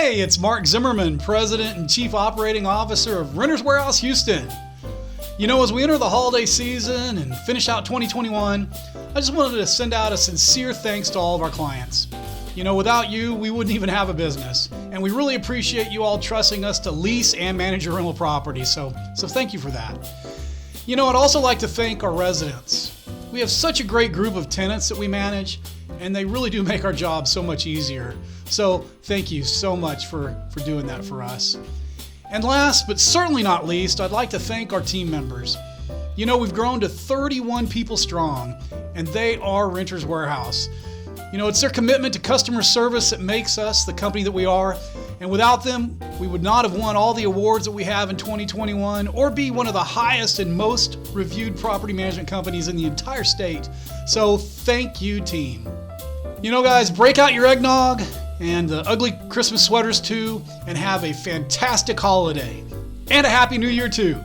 Hey, it's Mark Zimmerman, President and Chief Operating Officer of Renters Warehouse Houston. You know, as we enter the holiday season and finish out 2021, I just wanted to send out a sincere thanks to all of our clients. You know, without you, we wouldn't even have a business. And we really appreciate you all trusting us to lease and manage your rental property. So thank you for that. You know, I'd also like to thank our residents. We have such a great group of tenants that we manage, and they really do make our job so much easier. So thank you so much for doing that for us. And last, but certainly not least, I'd like to thank our team members. You know, we've grown to 31 people strong, and they are Renters Warehouse. You know, it's their commitment to customer service that makes us the company that we are. And without them, we would not have won all the awards that we have in 2021 or be one of the highest and most reviewed property management companies in the entire state. So thank you, team. You know, guys, break out your eggnog and the ugly Christmas sweaters too, and have a fantastic holiday. And a Happy New Year too.